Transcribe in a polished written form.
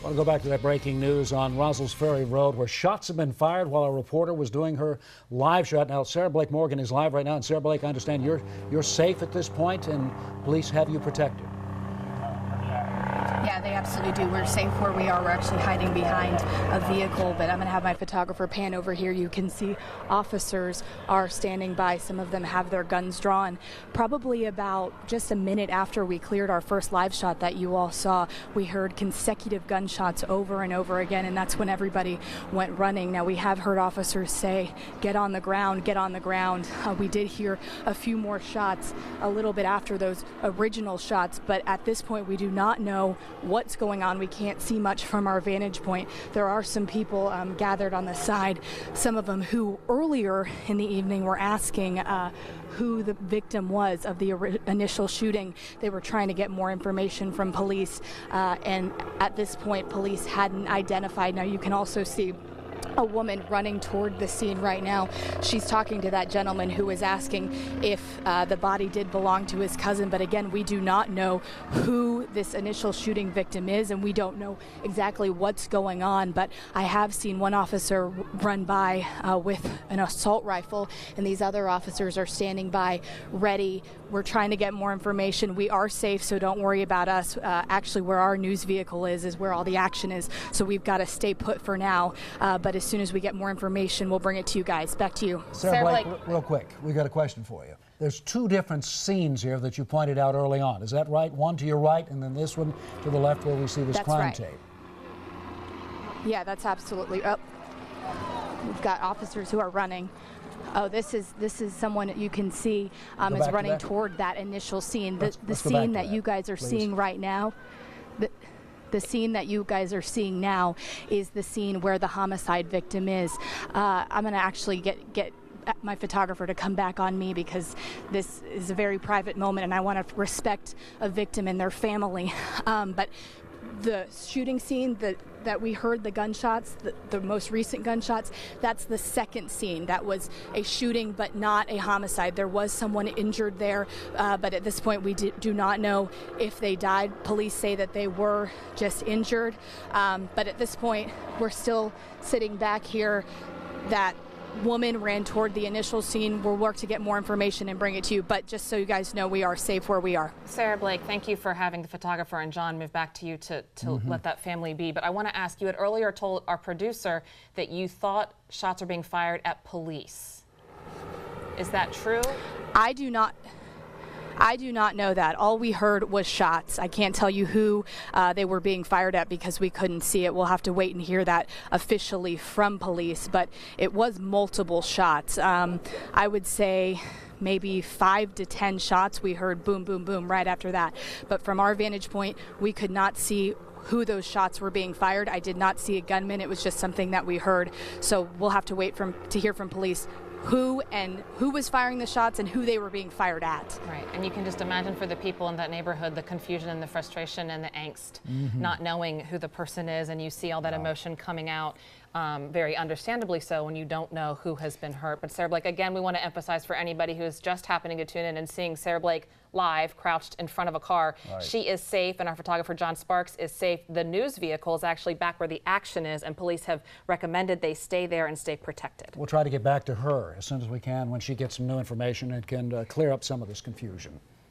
I want to go back to that breaking news on Russell's Ferry Road where shots have been fired while a reporter was doing her live shot. Now, Sarah Blake Morgan is live right now. And Sarah Blake, I understand you're safe at this point and police have you protected. Yeah, they absolutely do. We're safe where we are. We're actually hiding behind a vehicle, but I'm going to have my photographer pan over here. You can see officers are standing by. Some of them have their guns drawn. Probably about just a minute after we cleared our first live shot that you all saw, we heard consecutive gunshots over and over again, and that's when everybody went running. Now, we have heard officers say, get on the ground, get on the ground. We did hear a few more shots a little bit after those original shots, but at this point, we do not know what's going on. We can't see much from our vantage point. There are some people gathered on the side, some of them who earlier in the evening were asking who the victim was of the initial shooting. They were trying to get more information from police, and at this point, police hadn't identified. Now, you can also see a woman running toward the scene right now. She's talking to that gentleman who was asking if the body did belong to his cousin. But again, we do not know who this initial shooting victim is, and we don't know exactly what's going on. But I have seen one officer run by with an assault rifle, and these other officers are standing by ready. We're trying to get more information. We are safe, so don't worry about us. Actually, where our news vehicle is where all the action is. So we've got to stay put for now. But as soon as we get more information, we'll bring it to you guys. Back to you. Sarah Blake, real quick, we got a question for you. There's two different scenes here that you pointed out early on. Is that right? One to your right, and then this one to the left where we see this crime tape. Yeah, that's absolutely. Oh, we've got officers who are running. Oh, this is someone that you can see is running toward that initial scene. The scene that you guys are seeing right now. The scene that you guys are seeing now is the scene where the homicide victim is. I'm going to actually get my photographer to come back on me because this is a very private moment and I want to respect a victim and their family. But the shooting scene that we heard the gunshots, the most recent gunshots, that's the second scene. That was a shooting but not a homicide. There was someone injured there, but at this point we do not know if they died. Police say that they were just injured, but at this point we're still sitting back here. That woman ran toward the initial scene. We'll work to get more information and bring it to you, but just so you guys know, we are safe where we are. Sarah Blake, thank you for having the photographer and John move back to you to let that family be. But I want to ask, you had earlier told our producer that you thought shots are being fired at police. Is that true? I do not know that. All we heard was shots. I can't tell you who they were being fired at because we couldn't see it. We'll have to wait and hear that officially from police, but it was multiple shots. I would say maybe 5 to 10 shots. We heard boom, boom, boom right after that. But from our vantage point, we could not see who those shots were being fired. I did not see a gunman. It was just something that we heard. So we'll have to wait to hear from police who was firing the shots and who they were being fired at. Right, and you can just imagine for the people in that neighborhood, the confusion and the frustration and the angst, not knowing who the person is, and you see all that emotion coming out, very understandably so, when you don't know who has been hurt. But Sarah Blake, again, we want to emphasize for anybody who is just happening to tune in and seeing Sarah Blake live, crouched in front of a car. Right. She is safe, and our photographer John Sparks is safe. The news vehicle is actually back where the action is, and police have recommended they stay there and stay protected. We'll try to get back to her as soon as we can when she gets some new information and can clear up some of this confusion.